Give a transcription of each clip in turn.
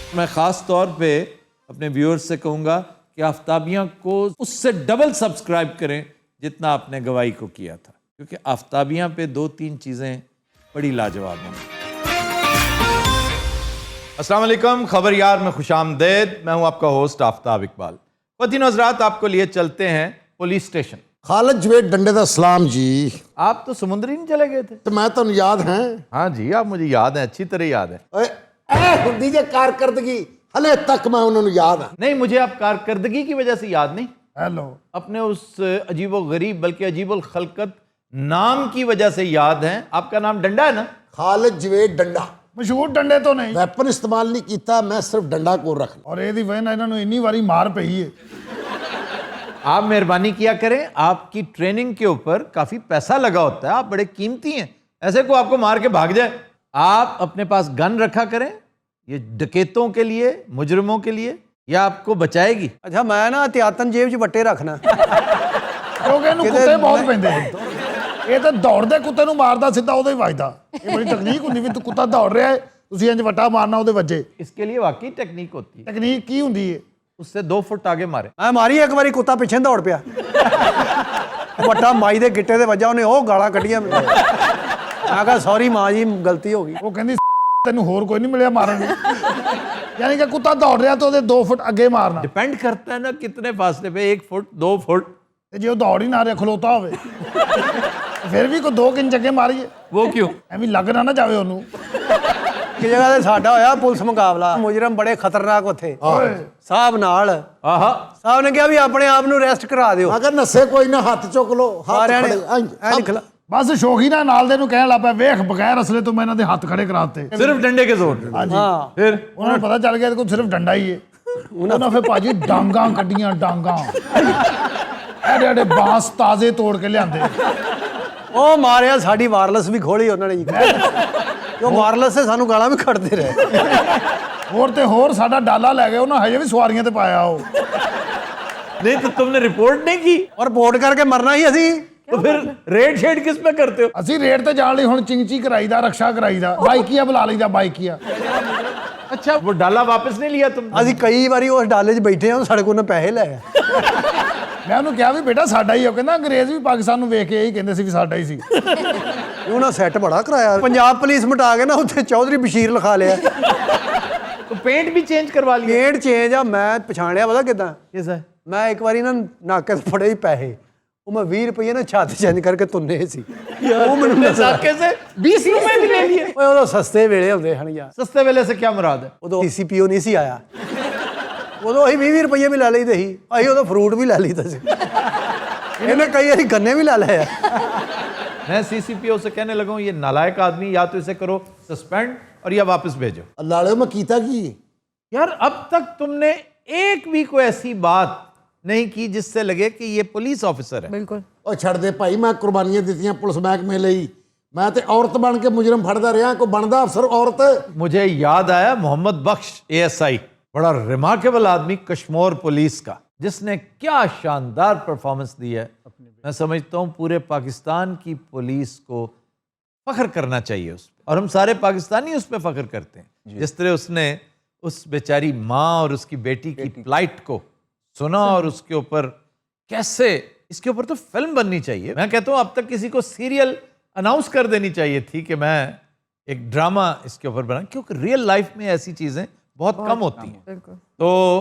मैं ख़ास तौर पे अपने व्यूअर्स से कहूँगा कि आफ्ताबियाँ को उससे डबल सब्सक्राइब करें जितना आपने गवाही को किया था, क्योंकि आफ्ताबियाँ पे 2-3 चीज़ें बड़ी लाजवाब हैं। अस्सलाम वालेकुम, खबर यार में खुशामदेद। मैं हूँ आपका होस्ट आफ्ताब इकबाल। ख़वातीन हज़रात, आपको लिए चलते हैं पुलिस स्टेशन। खालिद जवेद डंडे दा सलाम जी। आप तो समुद्र ही नहीं चले गए थे? तो मैं तुहानू याद है? हाँ जी, आप मुझे याद है, अच्छी तरह याद है। ओए ऐ हुंदी जे कारकर्दगी हले तक मैं उन्होंने याद है। नहीं, मुझे आप कारकर्दगी की वजह से याद नहीं, हेलो अपने उस अजीबो गरीब बल्कि अजीबुल खलकत नाम की वजह से याद है। आपका नाम डंडा है ना? खालिद जवेद डंडा। मशहूर डंडे तो नहीं, वैपन इस्तेमाल नहीं किया, मैं सिर्फ डंडा को रख लिया। और ਇਹਦੀ ਵਜ੍ਹਾ ਨਾਲ ਇਹਨਾਂ ਨੂੰ ਇੰਨੀ ਵਾਰੀ ਮਾਰ ਪਈ ਹੈ। आप मेहरबानी किया करें, आपकी ट्रेनिंग के ऊपर काफी पैसा लगा होता है, आप बड़े कीमती हैं, ऐसे को आपको मार के भाग जाए। आप अपने पास गन रखा करें, ये डकैतों के लिए, मुजरिमों के लिए, या आपको बचाएगी। अच्छा मैं ना एहतियातन जेब 'ਚ ਵੱਟੇ ਰੱਖਣਾ ਕਿਉਂਕਿ ਇਹਨੂੰ ਕੁੱਤੇ ਬਹੁਤ ਪੈਂਦੇ ਨੇ। ਇਹ ਤਾਂ ਦੌੜਦੇ ਕੁੱਤੇ ਨੂੰ ਮਾਰਦਾ ਸਿੱਧਾ ਉਹਦੇ ਹੀ ਵੱਜਦਾ। ਇਹ ਬੜੀ ਟੈਕਨੀਕ ਹੁੰਦੀ ਵੀ ਤੂੰ ਕੁੱਤਾ ਦੌੜ ਰਿਹਾ ਹੈ, ਤੁਸੀਂ ਇੰਜ ਵੱਟਾ ਮਾਰਨਾ ਉਹਦੇ ਵੱਜੇ। इसके लिए वाकई टेक्निक होती है। ਟੈਕਨੀਕ ਕੀ ਹੁੰਦੀ ਹੈ? उससे 2 फुट आगे मारे। ਮੈਂ ਮਾਰੀ ਇੱਕ ਵਾਰੀ ਕੁੱਤਾ ਪਿੱਛੇ ਦੌੜ ਪਿਆ ਵੱਟਾ ਮਾਈ ਦੇ ਗਿੱਟੇ ਤੇ ਵੱਜਾ, ਉਹਨੇ ਉਹ ਗਾਲਾਂ ਕੱਢੀਆਂ ਮੈਨੂੰ। ਮੈਂ ਕਿਹਾ ਸੌਰੀ ਮਾਂ ਜੀ, ਗਲਤੀ ਹੋ ਗਈ। ਉਹ ਕਹਿੰਦੀ ਤੈਨੂੰ ਹੋਰ ਕੋਈ ਨਹੀਂ ਮਿਲਿਆ ਮਾਰਨ ਨੂੰ। ਯਾਨੀ ਕਿ ਕੁੱਤਾ ਦੌੜ ਰਿਹਾ ਤਾਂ ਉਹਦੇ 2 ਫੁੱਟ ਅੱਗੇ ਮਾਰਨਾ। डिपेंड करता है ना कितने फासले पे, 1 फुट 2 फुट। ਤੇ ਜੇ ਉਹ ਦੌੜ ਹੀ ਨਾ ਰਿਹਾ, ਖਲੋਤਾ ਹੋਵੇ, ਫਿਰ ਵੀ ਕੋਈ 2 ਇੰਚ ਅੱਗੇ ਮਾਰੀਏ। वो क्यों? ਐਵੇਂ ਲੱਗ ਨਾ ਜਾਵੇ ਉਹਨੂੰ। ਇੱਕ ਜਗ੍ਹਾ ਤੇ ਸਾਡਾ ਹੋਇਆ ਪੁਲਿਸ ਮੁਕਾਬਲਾ, ਮੁਜਰਮ ਬੜੇ ਖਤਰਨਾਕ ਉੱਥੇ ਸਾਹਿਬ ਨਾਲ। आहा, ਸਾਹਿਬ ਨੇ ਕਿਹਾ ਵੀ ਆਪਣੇ ਆਪ ਨੂੰ ਅਰੈਸਟ ਕਰਾ ਦਿਓ। ਮੈਂ ਕਿਹਾ ਨੱਸੇ ਕੋਈ ਨਾ, ਹੱਥ ਚੁੱਕ ਲੋ, ਹੱਥ ਸਾਰਿਆਂ ਨੇ ਖੜੇ ਐ ਨਿਕਲਾ। ਬਸ ਸ਼ੌਕੀ ਨਾਲ ਦੇ ਨੂੰ ਕਹਿਣ ਲੱਗ ਪਿਆ, ਵੇਖ ਬਗੈਰ ਅਸਲੇ ਤੋਂ ਮੈਂ ਇਹਨਾਂ ਦੇ ਹੱਥ ਖੜੇ ਕਰਾਤੇ। सिर्फ डंडे के जोर पे। ਹਾਂਜੀ, ਹਾਂ फिर ਉਹਨਾਂ ਨੂੰ ਪਤਾ ਚੱਲ ਗਿਆ ਕਿ ਸਿਰਫ ਡੰਡਾ ਹੀ ਹੈ। ਉਹਨਾਂ ਫਿਰ ਭਾਜੀ ਡਾਂਗਾਂ ਕੱਢੀਆਂ, ਡਾਂਗਾਂ ਐਡੇ ਐਡੇ ਬਾਂਸ ਤਾਜ਼ੇ ਤੋੜ ਕੇ ਲਿਆਂਦੇ। ਉਹ ਮਾਰਿਆ, ਸਾਡੀ ਵਾਇਰਲੈਸ ਵੀ ਖੋਲੀ ਉਹਨਾਂ ਨੇ ਜੀ। ਉਹ ਵਾਇਰਲੈਸ ਤੇ ਸਾਨੂੰ ਗਾਲਾਂ ਵੀ ਕੱਢਦੇ ਰਹੇ। ਹੋਰ ਤੇ ਹੋਰ ਸਾਡਾ ਡਾਲਾ ਲੈ ਗਏ, ਉਹਨਾਂ ਹਜੇ ਵੀ ਸਵਾਰੀਆਂ ਤੇ ਪਾਇਆ ਉਹ। नहीं तो तुमने रिपोर्ट नहीं की, ਔਰ ਰਿਪੋर्ट ਕਰਕੇ ਮਰਨਾ ਹੀ ਅਸੀਂ। तो फिर रेड शेड किस पे करते हो? ਅਸੀਂ ਰੇਡ ਤੇ ਜਾਣ ਲਈ ਹੁਣ ਚਿੰਚੀ ਕਰਾਈਦਾ, ਰਕਸ਼ਾ ਕਰਾਈਦਾ, ਬਾਈਕੀਆ ਬੁਲਾ ਲਈਦਾ, ਬਾਈਕੀਆ। अच्छा, वो डाला वापस नहीं लिया तुमने? ਅਸੀਂ ਕਈ ਵਾਰੀ ਉਸ ਡਾਲੇ 'ਚ ਬੈਠੇ ਹਾਂ, ਸਾਡੇ ਕੋਲ ਨਾ ਪੈਸੇ ਲੈ ਆ। ਮੈਂ ਉਹਨੂੰ ਕਿਹਾ ਵੀ ਬੇਟਾ ਸਾਡਾ ਹੀ ਆ। ਉਹ ਕਹਿੰਦਾ ਅੰਗਰੇਜ਼ ਵੀ ਪਾਕਿਸਤਾਨ ਨੂੰ ਵੇਖ ਕੇ ਇਹੀ ਕਹਿੰਦੇ ਸੀ ਵੀ ਸਾਡਾ ਹੀ ਸੀ। ਉਹਨਾਂ ਸੈੱਟ ਬੜਾ ਕਰਾਇਆ। ਪੰਜਾਬ ਪੁਲਿਸ ਮਟਾ ਕੇ ਨਾ ਉੱਥੇ ਚੌਧਰੀ ਬਸ਼ੀਰ ਲਿਖਾ ਲਿਆ। तो पेंट भी चेंज करवा लिया? ਪੇਂਟ ਚੇਂਜ ਆ। ਮੈਂ ਪਛਾਣਿਆ ਪਤਾ ਕਿੱਦਾਂ? कैसा? ਮੈਂ ਇੱਕ ਵਾਰੀ ਨਾ ਨਾਕੇ ਤੇ ਫੜੇ ਹੀ ਪੈਸੇ, ਉਹ ਮੈਂ 20 ਰੁਪਏ ਨਾ ਛੱਤ ਚੇਂਜ ਕਰਕੇ ਤੁੰਨੇ ਸੀ। ਉਹ ਮੈਨੂੰ नाके से 20 रुपए भी ले लिए? ਓਏ ਉਦੋਂ ਸਸਤੇ ਵੇਲੇ ਹੁੰਦੇ ਹਨ ਯਾਰ। सस्ते वेले से क्या मुराद है? ਉਦੋਂ CCPO ਨਹੀਂ ਸੀ ਆਇਆ। ਉਦੋਂ ਅਸੀਂ 20 ਰੁਪਏ ਵੀ ਲੈ ਲਈਦੇ ਸੀ। ਅਸੀਂ ਉਦੋਂ ਫਰੂਟ ਵੀ ਲੈ ਲਈਦਾ ਸੀ। ਇਹਨੇ ਕਈ ਵਾਰੀ ਗੰਨੇ ਵੀ ਲੈ ਲਏ ਆ। मैं CCPO से कहने लगा हूं, ये नालायक आदमी, या तो इसे करो सस्पेंड और या वापस भेजो। लाले मैं कीता की यार, अब तक तुमने एक भी कोई ऐसी बात नहीं की जिससे लगे कि ये पुलिस ऑफिसर है। बिल्कुल। ਉਹ ਛੱਡ ਦੇ ਭਾਈ, ਮੈਂ ਕੁਰਬਾਨੀਆਂ ਦਿੱਤੀਆਂ ਪੁਲਿਸ ਮਹਿਕਮੇ ਲਈ। ਮੈਂ ਤੇ ਔਰਤ ਬਣ ਕੇ ਮੁਜਰਮ ਫੜਦਾ ਰਿਹਾ, ਕੋਈ ਬਣਦਾ ਅਫਸਰ ਔਰਤ। मुझे याद आया मोहम्मद बख्श ASI, बड़ा रिमार्केबल आदमी कश्मीर पुलिस का, जिसने क्या शानदार परफॉर्मेंस दी है। मैं समझता हूँ पूरे पाकिस्तान की पुलिस को फख्र करना चाहिए उस पर, और हम सारे पाकिस्तानी उस पर फख्र करते हैं। जिस तरह उसने उस बेचारी माँ और उसकी बेटी की प्लाइट को सुना, और उसके ऊपर कैसे, इसके ऊपर तो फिल्म बननी चाहिए। मैं कहता हूँ अब तक किसी को सीरियल अनाउंस कर देनी चाहिए थी कि मैं एक ड्रामा इसके ऊपर बना, क्योंकि रियल लाइफ में ऐसी चीज़ें बहुत कम होती हैं। बिल्कुल। तो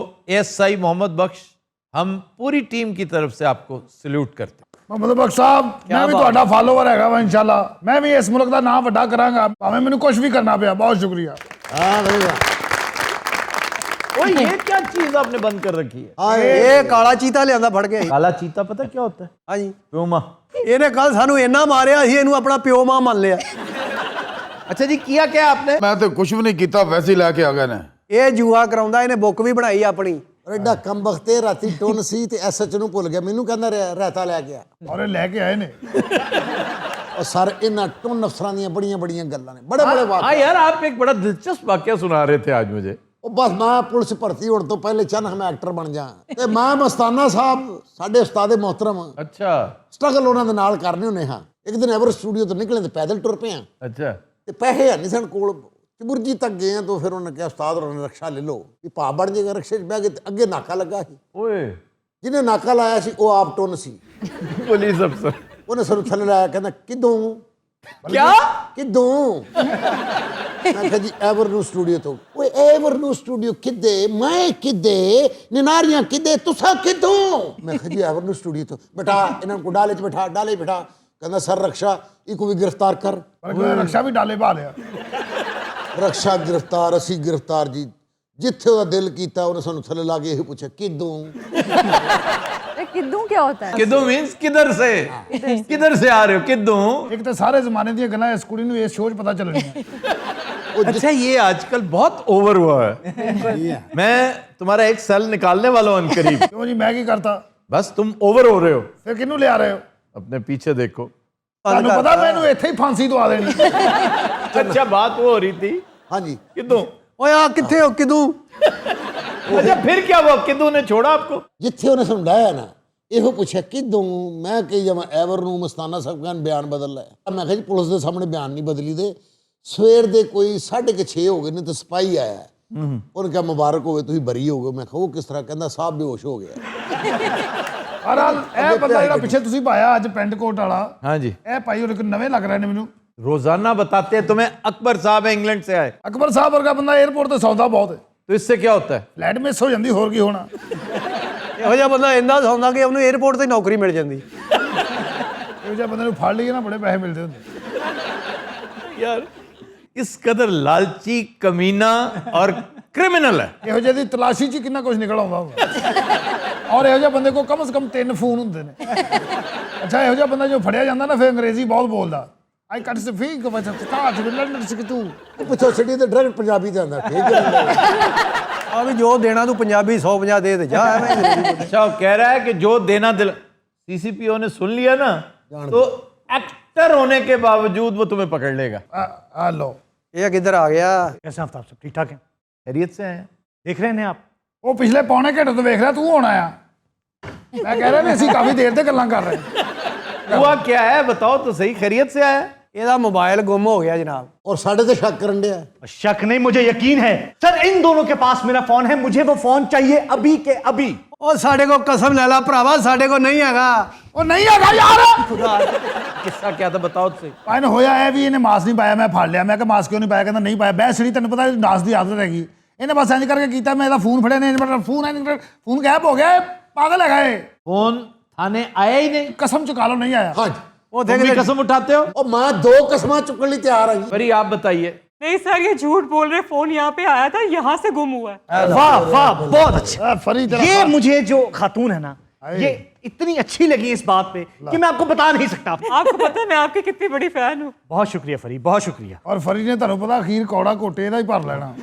ASI मोहम्मद बख्श, हम पूरी टीम की तरफ से आपको सल्यूट करते हैं। ਮੁਹੰਮਦ ਬਖਸ਼ ਸਾਹਿਬ, ਮੈਂ ਵੀ ਤੁਹਾਡਾ ਫਾਲੋਵਰ ਹੈਗਾ ਵਾ। ਇਨਸ਼ਾਅੱਲਾ ਮੈਂ ਵੀ ਇਸ ਮੁਲਕ ਦਾ ਨਾਮ ਵੱਡਾ ਕਰਾਂਗਾ, ਭਾਵੇਂ ਮੈਨੂੰ ਕੁਝ ਵੀ ਕਰਨਾ ਪਿਆ। ਬਹੁਤ ਸ਼ੁਕਰੀਆ। ਹਾਂ ਬਈ ओए, ये क्या चीज आपने बंद कर रखी है? ਇਹ ਕਾਲਾ ਚੀਤਾ ਲਿਆਂਦਾ ਫੜ ਕੇ। काला चीता पता क्या होता है? ਹਾਂਜੀ, प्यूमा। ਇਹਨੇ ਕੱਲ ਸਾਨੂੰ ਇੰਨਾ ਮਾਰਿਆ, ਅਸੀਂ ਇਹਨੂੰ ਆਪਣਾ ਪਿਓ ਮਾਂ ਮੰਨ ਲਿਆ। अच्छा जी, किया क्या आपने? मैं तो कुछ भी नहीं किया, वैसे ही लैके आ गए ने। ਇਹ ਜੂਆ ਕਰਾਉਂਦਾ, ਇਹਨੇ ਬੁੱਕ ਵੀ ਬਣਾਈ ਆਪਣੀ। ਐਡਾ ਕੰਬਖਤੇ ਰਾਤੀ ਟੁੰਨ ਸੀ ਤੇ SH ਨੂੰ ਭੁੱਲ ਗਿਆ, ਮੈਨੂੰ ਕਹਿੰਦਾ ਰਹਿਤਾ ਲੈ ਗਿਆ। ਔਰ ਇਹ ਲੈ ਕੇ ਆਏ ਨੇ। और सर इन टुन अफसरां ਦੀਆਂ ਬੜੀਆਂ ਬੜੀਆਂ ਗੱਲਾਂ ਨੇ, ਬੜੇ ਬੜੇ हाँ ਵਾक़े। यार, आप एक बड़ा दिलचस्प वाकया सुना रहे थे आज मुझे। ਉਹ ਬਸ ਮੈਂ ਪੁਲਿਸ ਭਰਤੀ ਹੋਣ ਤੋਂ ਪਹਿਲੇ ਚਾਹੁੰਦਾ ਮੈਂ ਐਕਟਰ ਬਣ ਜਾ। ਤੇ ਮੈਂ ਮਸਤਾਨਾ ਸਾਹਿਬ ਸਾਡੇ ਉਸਤਾਦ ਮੁਹਤਰਮ अच्छा ਸਟਰਗਲ ਉਹਨਾਂ ਦੇ ਨਾਲ ਕਰਨੇ ਹੁੰਦੇ ਹਾਂ। ਇੱਕ ਦਿਨ ਐਵਰ ਸਟੂਡੀਓ ਤੋਂ ਨਿਕਲੇ ਤੇ ਪੈਦਲ ਟੁਰ ਪਏ ਆ अच्छा। ਤੇ ਪੈਸੇ ਹੈ ਨਹੀਂ ਸਨ ਕੋਲ। ਚਬੁਰਜੀ ਤੱਕ ਗਏ ਆ ਤਾਂ ਫਿਰ ਉਹਨੇ ਕਿਹਾ ਉਸਤਾਦ ਉਹਨਾਂ ਨੇ ਰਕਸ਼ਾ ਲੈ ਲਓ ਵੀ ਭਾ ਬਣ ਜਾਏਗਾ। ਰਕਸ਼ੇ 'ਚ ਬਹਿ ਕੇ ਤੇ ਅੱਗੇ ਨਾਕਾ ਲੱਗਾ ਸੀ, ओए ਜਿਹਨੇ ਨਾਕਾ ਲਾਇਆ ਸੀ ਉਹ ਆਪ ਟੁੰਨ ਸੀ। पुलिस अफसर ਉਹਨੇ ਸਾਨੂੰ ਥੱਲੇ ਲਾਇਆ, ਕਹਿੰਦਾ ਕਿਦੋਂ क्या ਕਿਦੋਂ ਮੈਂ ਕਿਹਾ ਜੀ ਐਵਰਨੂ ਸਟੂਡੀਓ ਤੋਂ। ਓਏ ਐਵਰਨੂ ਸਟੂਡੀਓ ਕਿੱਦੇ, ਮੈਂ ਕਿੱਦੇ, ਨਿਨਾਰੀਆਂ ਕਿੱਦੇ, ਤੁਸਾਂ ਕਿਦੋਂ? ਮੈਂ ਕਿਹਾ ਜੀ ਐਵਰਨੂ ਸਟੂਡੀਓ ਤੋਂ। ਬਿਠਾ ਇਹਨਾਂ ਨੂੰ ਡਾਲੇ 'ਚ ਬਿਠਾ, ਡਾਲੇ 'ਚ ਬਿਠਾ। ਕਹਿੰਦਾ ਸਰ ਰਕਸ਼ਾ ਇਹਨੂੰ ਵੀ ਗ੍ਰਿਫਤਾਰ ਕਰ। ਪਰ ਕੋਈ ਰਕਸ਼ਾ ਵੀ ਡਾਲੇ ਪਾ ਲਿਆ। ਰਕਸ਼ਾ ਗ੍ਰਿਫਤਾਰ, ਅਸੀਂ ਗ੍ਰਿਫਤਾਰ ਜੀ। ਜਿੱਥੇ ਉਹਦਾ ਦਿਲ ਕੀਤਾ ਉਹਨੇ ਸਾਨੂੰ ਥੱਲੇ ਲਾ ਕੇ ਇਹ ਪੁੱਛਿਆ ਕਿਦੋਂ। किद्दू क्या होता है? किदू मीन्स किधर से आ रहे हो किदू। ਇੱਕ ਤਾਂ ਸਾਰੇ ਜ਼ਮਾਨੇ ਦੀਆਂ ਗੱਲਾਂ ਇਸ ਕੁੜੀ ਨੂੰ ਇਸ ਸ਼ੋਅ 'ਚ ਪਤਾ ਚੱਲਣੀਆਂ। अच्छा ये आजकल बहुत ओवर हुआ है। मैं तुम्हारा एक सेल निकालने वाला हूं करीब। ਕਿਉਂ ਜੀ, ਮੈਂ ਕੀ ਕਰਤਾ? बस तुम ओवर हो रहे हो। ਫਿਰ ਕਿਹਨੂੰ ਲਿਆ ਰਹੇ ਹੋ? अपने पीछे देखो। ਤੁਹਾਨੂੰ ਪਤਾ ਮੈਨੂੰ ਇੱਥੇ ਹੀ ਫਾਂਸੀ ਦਵਾ ਦੇਣੀ। अच्छा बात वो हो रही थी ਹਾਂਜੀ किदू। ਓਏ ਆ ਕਿੱਥੇ ਹੋ ਕਿਦੋਂ? अच्छा फिर क्या हुआ, किदू ने छोड़ा आपको? ਜਿੱਥੇ ਉਹਨੇ ਸਾਨੂੰ ਲਾਇਆ ਨਾ ਇਹੋ ਪੁੱਛਿਆ ਕਿਦੋਂ। ਮੈਂ ਕਹੀ ਜਾਵਾਂ ਐਵਰਨੂ ਮਸਤਾਨਾ ਸਾਹਿਬ ਕਹਿੰਦੇ ਬਿਆਨ ਬਦਲ ਲਿਆ। ਮੈਂ ਕਿਹਾ ਜੀ ਪੁਲਿਸ ਦੇ ਸਾਹਮਣੇ ਬਿਆਨ ਨਹੀਂ ਬਦਲੀ ਦੇ। ਸਵੇਰ ਦੇ ਕੋਈ 6:30 ਹੋ ਗਏ ਨੇ ਤੇ ਸਿਪਾਹੀ ਆਇਆ। ਉਹਨੇ ਕਿਹਾ ਮੁਬਾਰਕ ਹੋਵੇ ਤੁਸੀਂ ਬਰੀ ਹੋ ਗਏ। ਮੈਂ ਕਿਹਾ ਉਹ ਕਿਸ ਤਰ੍ਹਾਂ? ਕਹਿੰਦਾ ਸਾਹਿਬ ਬੇਹੋਸ਼ ਹੋ ਗਿਆ। ਬਹਰਾਲ ਇਹ ਬੰਦਾ ਜਿਹੜਾ ਪਿੱਛੇ ਤੁਸੀਂ ਪਾਇਆ ਅੱਜ ਪੈਂਟ ਕੋਟ ਵਾਲਾ, हाँ जी ਇਹ ਭਾਈ ਉਹਦੇ ਕੋਲ ਨਵੇਂ ਲੱਗ ਰਹੇ ਨੇ ਮੈਨੂੰ। रोजाना बताते हैं तुम्हें अकबर साहब है इंग्लैंड से आए, ਅਕਬਰ ਸਾਹਿਬ ਵਰਗਾ ਬੰਦਾ 에어ਪੋਰਟ ਤੇ ਸੌਦਾ ਬਹੁਤ ਹੈ। तो इससे क्या होता है? ਫਲੈਟ ਮਿਸ ਹੋ ਜਾਂਦੀ, ਹੋਰ ਕੀ ਹੋਣਾ। ਇਹੋ ਜਿਹਾ ਬੰਦਾ ਇੰਨਾ ਸੌਂਦਾ ਕਿ ਉਹਨੂੰ 에어ਪੋਰਟ ਤੇ ਨੌਕਰੀ ਮਿਲ ਜਾਂਦੀ। ਇਹੋ ਜਿਹੇ ਬੰਦੇ ਨੂੰ ਫੜ ਲਈਏ ਨਾ ਬੜੇ ਪੈਸੇ ਮਿਲਦੇ ਹੁੰਦੇ। यार इस कदर लालची कमीना और क्रिमिनल है। ਇਹੋ ਜਿਹੇ ਦੀ ਤਲਾਸ਼ੀ 'ਚ ਕਿੰਨਾ ਕੁਝ ਨਿਕਲ ਆਉਂਦਾ ਹੁੰਦਾ। ਔਰ ਇਹੋ ਜਿਹੇ ਬੰਦੇ ਕੋਲ ਕਮ ਸੇ ਕਮ 3 ਫੋਨ ਹੁੰਦੇ ਨੇ। ਅੱਛਾ ਇਹੋ ਜਿਹਾ ਬੰਦਾ ਜੋ ਫੜਿਆ ਜਾਂਦਾ ਨਾ ਫਿਰ ਅੰਗਰੇਜ਼ੀ ਬਹੁਤ ਬੋਲਦਾ। ਆਈ ਕੱਟ ਸੇ ਫੀਕ ਬਚਾ ਸਟਾਰਟ ਵਿਦ ਲੰਡਨ ਸਿਕ ਤੂੰ। ਉਹ ਪੁੱਛੋ ਛੱਡੀ ਤੇ ਡਾਇਰੈਕਟ ਪੰਜਾਬੀ ਤੇ ਆਉਂਦਾ। ਠੀਕ ਹੈ ਆ ਵੀ ਜੋ ਦੇਣਾ ਤੂੰ ਪੰਜਾਬੀ 150 ਦੇ ਤੇ ਜਾ ਐਵੇਂ ਅੰਗਰੇਜ਼ੀ ਬੋਲ। अच्छा वो कह रहा है कि जो देना दिल सीसीपीओ ने सुन लिया ना तो एक्टर होने के बावजूद वो तुम्हें पकड़ लेगा। ਆ ਲੋ ਇਹ ਕਿੱਧਰ ਆ ਗਿਆ? कैसे हैं आफ्ताब साहब? ठीक ठाक हैं? खैरियत से आए हैं? देख रहे हैं आप? ਉਹ ਪਿਛਲੇ ਪੌਣੇ ਘੰਟੇ ਤੋਂ ਵੇਖ ਰਿਹਾ ਤੂੰ ਹੁਣ ਆਇਆ। ਮੈਂ ਕਹਿ ਰਿਹਾ ਵੀ ਅਸੀਂ ਕਾਫੀ ਦੇਰ ਤੇ ਗੱਲਾਂ ਕਰ ਰਹੇ ਹਾਂ। हुआ क्या है बताओ तो सही, खैरियत से आया है? ਇਹਦਾ ਮੋਬਾਈਲ ਗੁੰਮ ਹੋ ਗਿਆ ਜਨਾਬ। ਔਰ ਸਾਡੇ ਤੇ ਸ਼ੱਕ ਕਰਨ ਡਿਆ। शक नहीं, मुझे यकीन है सर, इन दोनों के पास मेरा फोन है, मुझे वो फोन चाहिए अभी के अभी। ਉਹ ਸਾਡੇ ਕੋਲ ਕਸਮ ਲੈ ਲਾ ਭਰਾਵਾ, ਸਾਡੇ ਕੋਲ ਨਹੀਂ ਹੈਗਾ। ਉਹ ਨਹੀਂ ਹੈਗਾ ਯਾਰ। किस्सा क्या था बताओ तो सही। ਪਾਇਨ ਹੋਇਆ ਇਹ ਵੀ ਇਹਨੇ ਮਾਸਕ ਨਹੀਂ ਪਾਇਆ। ਮੈਂ ਫੜ ਲਿਆ, ਮੈਂ ਕਿਹਾ ਮਾਸਕ ਕਿਉਂ ਨਹੀਂ ਪਾਇਆ? ਕਹਿੰਦਾ ਨਹੀਂ ਪਾਇਆ। ਬਹਿਸ ਛੜੀ, ਤੈਨੂੰ ਪਤਾ ਨਾਸ ਦੀ ਆਦਤ ਹੈਗੀ। ਇਹਨੇ ਬਸ ਇੰਜ ਕਰਕੇ ਕੀਤਾ। ਮੈਂ ਇਹਦਾ ਫੋਨ ਫੜਿਆ ਨੇ, ਫੋਨ ਗਾਇਬ ਹੋ ਗਿਆ। ਪਾਗਲ ਹੈਗਾ ਇਹ। फोन थाने आया ही नहीं। ਕਸਮ ਚੁਕਾ ਲਓ नहीं आया। ਹਾਂਜੀ ਉਹ तुम भी कसम उठाते हो? ਉਹ ਮੈਂ 2 ਕਸਮਾਂ ਚੁੱਕਣ ਲਈ ਤਿਆਰ ਹਾਂ ਜੀ। परी आप बताइए। नहीं सर, ये झूठ बोल रहे, फोन यहाँ पे आया था, यहाँ से गुम हुआ है। वाह वाह, बहुत अच्छा। फरी तेरा ये बाप। मुझे जो खातून है ना, ये इतनी अच्छी लगी इस बात पे कि मैं आपको बता नहीं सकता। आपको पता है मैं आपकी कितनी बड़ी फैन हूँ। बहुत शुक्रिया फरी, बहुत शुक्रिया। ਔਰ ਫਰੀ ਨੇ ਤੁਹਾਨੂੰ ਪਤਾ ਅਖੀਰ ਕੌੜਾ ਕੋਟੇ ਇਹਦਾ ਹੀ ਭਰ ਲੈਣਾ।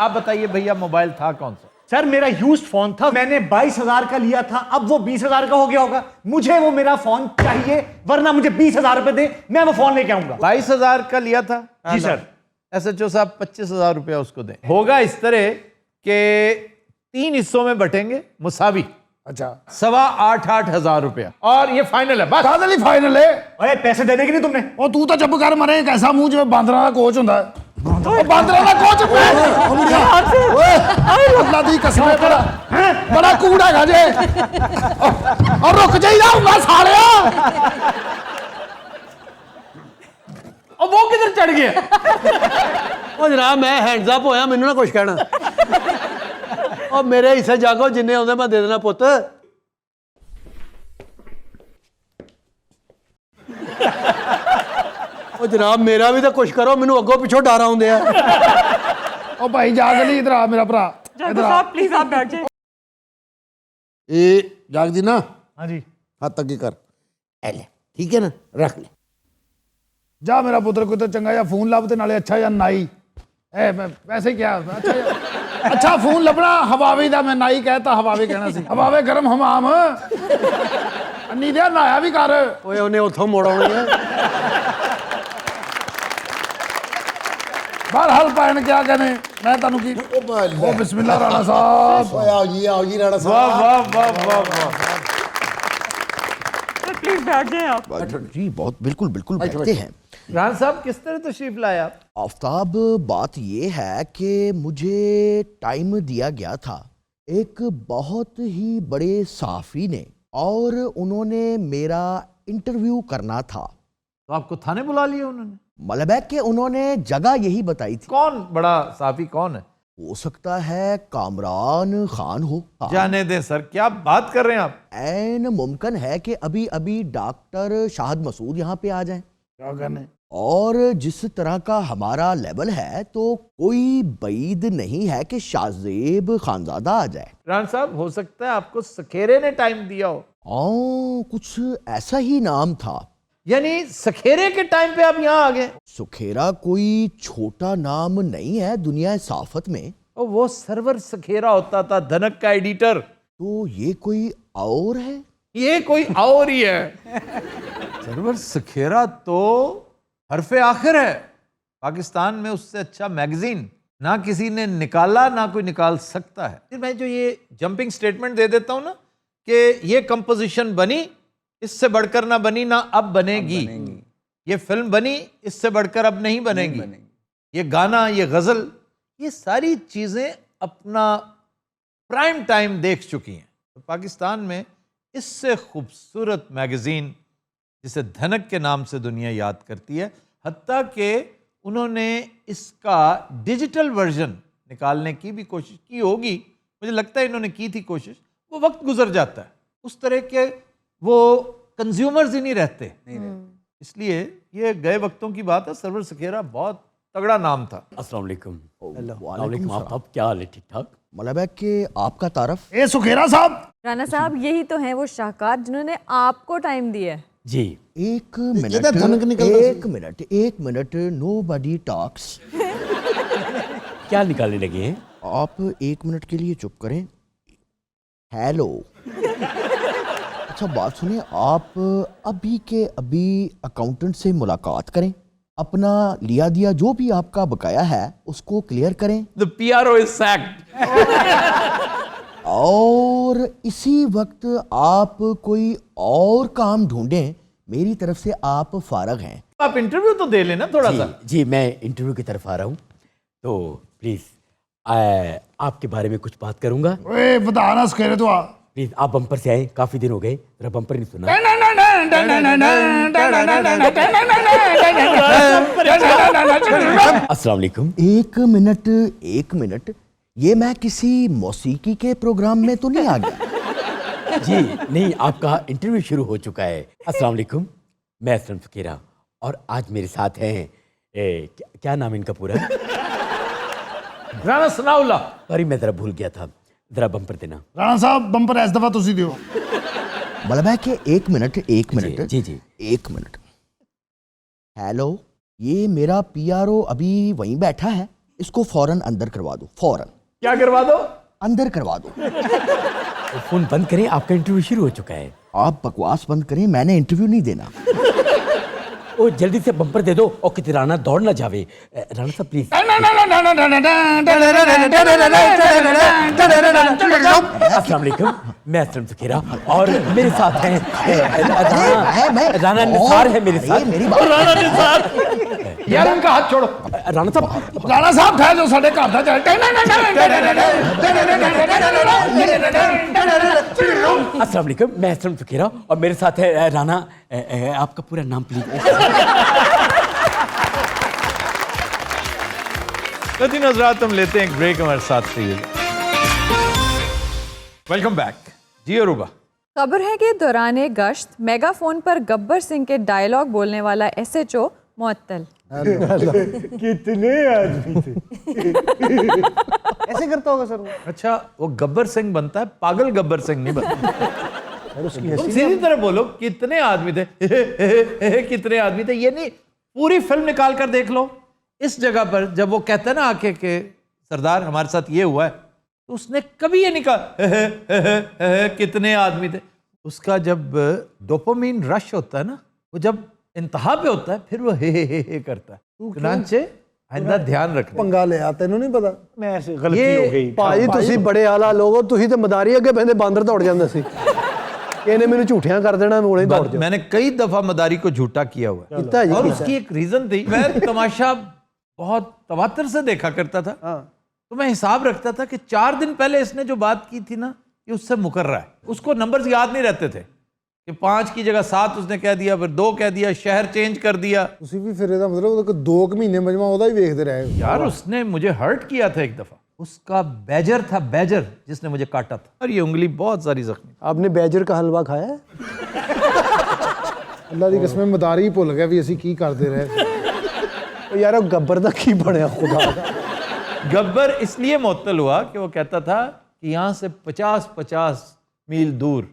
आप बताइए भैया मोबाइल था कौन सा? सर मेरा यूज्ड फोन था, मैंने 22,000 का लिया था, अब वो 20,000 का हो गया होगा। मुझे वो मेरा फोन चाहिए, वरना मुझे 20,000 रुपए दे, मैं वो फोन लेके आऊंगा। 22,000 का लिया था? जी सर। SHO साहब 25,000 रुपया उसको दें। होगा इस तरह के 3 हिस्सों में बटेंगे मुसावी, ਅੱਛਾ 8,500 रुपया, और ये फाइनल है बस। ਕਾਹਦੇ ਲਈ ਫਾਈਨਲ ਹੈ? अरे पैसे देने की नहीं तुमने? ਉਹ ਤੂੰ ਤਾਂ ਚੁੱਪ ਕਰ ਮਰੇ। ਇੱਕ ਐਸਾ ਮੂੰਹ ਜਿਵੇਂ ਬਾਂਦਰਾਂ ਦਾ ਕੋਚ ਹੁੰਦਾ ਹੈ। ਉਹ ਬਾਂਦਰਾਂ ਦਾ ਕੋਚ ਅੱਲਾ ਦੀ ਕਸਮ ਹੈ, ਬੜਾ ਕੂੜ ਹੈਗਾ ਜੇ। ਔਰ ਰੁਕ ਜਾਈਦਾ ਹੁੰਦਾ ਸਾਲਿਆ। और वो किधर चढ़ गया? ਉਹ ਜਨਾਬ ਮੈਂ ਹੈਂਡਸ ਅਪ ਹੋਇਆ, ਮੈਨੂੰ ਨਾ ਕੁਝ ਕਹਿਣਾ। ਉਹ ਮੇਰੇ ਹਿੱਸੇ ਜਾਗੋ, ਜਿੰਨੇ ਆਉਂਦੇ ਮੈਂ ਦੇ ਦੇਣਾ ਪੁੱਤ। ਉਹ ਜਨਾਬ ਮੇਰਾ ਵੀ ਤਾਂ ਕੁਝ ਕਰੋ, ਮੈਨੂੰ ਅੱਗੋਂ ਪਿੱਛੋਂ ਡਰ ਆਉਂਦੇ ਆ। ਉਹ ਭਾਈ ਜਾਗ ਲਈ, ਇਧਰ ਆ ਮੇਰਾ ਭਰਾ। जादू साहब प्लीज आप बैठ जाए। ਇਹ ਜਾਗਦੀ ਨਾ हाँ जी। ਹੱਥ ਅੱਗੇ ਕਰ। ਐ ਲੈ ਠੀਕ ਹੈ ਨਾ, ਰੱਖ ਲੈ। ਜਾ ਮੇਰਾ ਪੁੱਤਰ, ਕੋਈ ਤਾਂ ਚੰਗਾ ਜਿਹਾ ਫੋਨ ਲੱਭ ਤੇ ਨਾਲੇ ਅੱਛਾ ਜਿਹਾ ਨਾਈ। ਐ ਮੈਂ ਵੈਸੇ ਕਿਹਾ ਅੱਛਾ ਜਿਹਾ ਅੱਛਾ ਫੋਨ ਲੱਭਣਾ। ਹਵਾਵੇ ਦਾ, ਮੈਂ ਨਾਈ ਕਹਿਤਾ, ਹਵਾਵੇ ਕਹਿਣਾ ਸੀ। ਹਵਾਵੇ ਗਰਮ ਹਮਾਮ। ਅੰਨੀ ਦੇ ਨਾਇਆ ਵੀ ਕਰ। ਓਏ ਉਹਨੇ ਉੱਥੋਂ ਮੋੜ ਆਉਣੀ ਆ। ਬਹਰਹਾਲ ਪਾਇਣ ਕਿਆ ਕਹਿੰਦੇ, ਮੈਂ ਤੁਹਾਨੂੰ ਕੀ। ਉਹ ਬਿਸਮਿਲ੍ਲਾ ਰਾਣਾ ਸਾਹਿਬ। ਓਏ ਆਓ ਜੀ ਰਾਣਾ वाह ਸਾਹਿਬ। वाह वाह वाह वाह। सर प्लीज बैठ जाए आप। जी बहुत बिल्कुल बिल्कुल बैठते हैं। रान साहब किस तरह तशरीफ लाए आप? आफ्ताब, बात ये है कि मुझे टाइम दिया गया था एक बहुत ही बड़े सहाफ़ी ने, और उन्होंने मेरा इंटरव्यू करना था। तो आपको थाने बुला लिया उन्होंने? मतलब है कि उन्होंने जगह यही बताई थी। कौन बड़ा साफी कौन है? हो सकता है कामरान खान हो। जाने दें सर, क्या बात कर रहे हैं आप? ऐन मुमकिन है कि अभी अभी डॉक्टर शाहिद मसूद यहाँ पे आ जाएं। क्या करने? और जिस तरह का हमारा लेवल है तो कोई बईद नहीं है कि शाहजेब खानजादा आ जाए। रान साहब, हो सकता है आपको सखेरे ने टाइम दिया हो। कुछ ऐसा ही नाम था। यानी सखेरे के टाइम पे आप यहाँ आ गए? सुखेरा कोई छोटा नाम नहीं है दुनिया साफत में। और वो सर्वर सखेरा होता था, धनक का एडिटर। तो ये कोई और है? ये कोई और ही है। सर्वर सखेरा तो हरफे आखिर है। पाकिस्तान में उससे अच्छा मैगजीन ना किसी ने निकाला, ना कोई निकाल सकता है। फिर मैं जो ये जंपिंग स्टेटमेंट दे देता हूं ना कि ये कंपोजिशन बनी, इससे बढ़कर ना बनी, ना अब बनेगी। ये फिल्म बनी, इससे बढ़कर अब नहीं बनेगी। ये गाना, ये गजल, ये सारी चीजें अपना प्राइम टाइम देख चुकी हैं। तो पाकिस्तान में इससे खूबसूरत मैगजीन जिसे धनक के नाम से दुनिया याद करती है, हत्ता कि उन्होंने इसका डिजिटल वर्जन निकालने की भी कोशिश की होगी। मुझे लगता है इन्होंने की थी कोशिश, वो वक्त गुजर जाता है। उस तरह के वो कंज्यूमर्स ही नहीं रहते। इसलिए ये गए वक्तों की बात है। सर्वर सखेरा बहुत तगड़ा नाम था। अस्सलाम वालेकुम। वालेकुम आप क्या हाल है? ठीक ठाक। मतलब है कि आपका तारफ। ए सुखेरा साहब। राना साहब, यही तो हैं वो शाहकार जिन्होंने आपको टाइम दिया है। जी एक मिनट, एक मिनट, नोबडी टॉक्स। क्या निकालने लगे हैं आप? एक मिनट के लिए चुप करें। हेलो। अच्छा बात सुनिए, आप अभी के अभी अकाउंटेंट से मुलाकात करें, अपना लिया दिया जो भी आपका बकाया है उसको क्लियर करें। The PRO is sacked। और इसी वक्त आप कोई और काम ढूंढें। मेरी तरफ से आप फारग हैं। आप इंटरव्यू तो दे लेना थोड़ा सा। जी मैं इंटरव्यू की तरफ आ रहा हूँ, तो प्लीज आपके बारे में कुछ बात करूंगा। ओए बता ना सुखेरे तो आ। प्लीज आप बम्पर से आए, काफी दिन हो गए, जरा बम्पर नहीं सुना। अस्सलाम वालेकुम। एक मिनट, ये मैं किसी मौसीकी के प्रोग्राम में तो नहीं आ गया? जी नहीं, आपका इंटरव्यू शुरू हो चुका है। अस्सलाम वालेकुम, मैं असलम फकीरा, और आज मेरे साथ हैं क्या नाम इनका पूरा? राना सनाउल्लाह। सॉरी मैं जरा भूल गया था, जरा बम्पर देना। राणा साहब बम्पर इस दफा तुसी दियो। मतलब है कि एक मिनट। जी एक मिनट। हेलो, ये मेरा PRO अभी वहीं बैठा है, इसको फौरन अंदर करवा दो। फौरन। क्या करवा दो? अंदर करवा दो। फोन बंद करें, आपका इंटरव्यू शुरू हो चुका है। आप बकवास बंद करें, मैंने इंटरव्यू नहीं देना। ओ जल्दी से बम्पर दे दो और कितने राना दौड़ ना जावे। राना साहब प्लीज। अस्सलाम वालेकुम, मैं असलम फकीरा, और मेरे साथ हैं राना निसार है मेरे साथ। मेरी बात। राना निसार, यार इनका हाथ छोड़ो। राना साहब ठहर जो साढ़े घर दा अस्सलाम वालेकुम, मैं असलम फकीरा, और मेरे साथ है राना। आपका पूरा नाम प्लीज। लेकिन हजरात, हम लेते हैं एक ब्रेक, हमारे साथ रहिए। वेलकम बैक जी। अरूबा, खबर है कि दौरान गश्त मेगाफोन पर गब्बर सिंह के डायलॉग बोलने वाला SHO मुअत्तल। कितने आदमी थे? ऐसे करता होगा सर वो? अच्छा, वो गब्बर सिंह बनता है, पागल गब्बर सिंह नहीं बनता। तुम सीधी तरह बोलो, कितने आदमी थे? कितने आदमी थे? ये नहीं, पूरी फिल्म निकाल कर देख लो। इस जगह पर जब वो कहता है ना आके के सरदार हमारे साथ ये हुआ है, तो उसने कभी ये निकाल कितने आदमी थे। उसका जब डोपामीन रश होता है ना, वो जब इंतहा पे होता है, फिर वो हे करता है। चुनांचे आइंदा ध्यान रखना। पंगा लिया, तेनों नहीं पता? मैं ऐसे गलती हो गई ਭਾਈ ਤੁਸੀਂ ਬੜੇ ਆਲਾ ਲੋਗੋ, ਤੁਸੀਂ ਤੇ ਮਦਾਰੀ ਅੱਗੇ ਬੈਂਦੇ ਬਾਂਦਰ ਦੌੜ ਜਾਂਦੇ ਸੀ। ਇਹਨੇ ਮੈਨੂੰ ਝੂਠਿਆਂ ਕਰ देना मैं उन्हें दौड़ जा मैंने कई दफा मदारी को झूठा किया हुआ है कितना है जी, और कितना? उसकी एक रीजन थी। मैं तमाशा बहुत तवातर से देखा करता था, तो मैं हिसाब रखता था कि 4 दिन पहले इसने जो बात की थी ना, ये उससे मुकर रहा है। उसको नंबर्स याद नहीं रहते थे कि 5 की जगह 7 उसने कह दिया, फिर 2 कह दिया, शहर चेंज कर दिया। ਤੁਸੀਂ ਵੀ ਫਿਰ ਇਹਦਾ ਮਤਲਬ ਉਹਦੇ 2 ਮਹੀਨੇ ਮਜਮਾ ਉਹਦਾ ਹੀ ਵੇਖਦੇ ਰਹੇ। यार उसने मुझे हर्ट किया था एक दफा। उसका बैजर था, बैजर, जिसने मुझे काटा था, और ये उंगली बहुत सारी जख्मी। आपने बैजर का हलवा खाया है? ਅੱਲਾ ਦੀ ਕਸਮ ਮਦਾਰੀ ਭੁੱਲ ਗਿਆ ਵੀ ਅਸੀਂ ਕੀ ਕਰਦੇ ਰਹੇ। तो यार वो गब्बर दा की बनया खुदा दा। गब्बर इसलिए मुअत्तल हुआ कि वो कहता था कि यहाँ से 50-50 मील दूर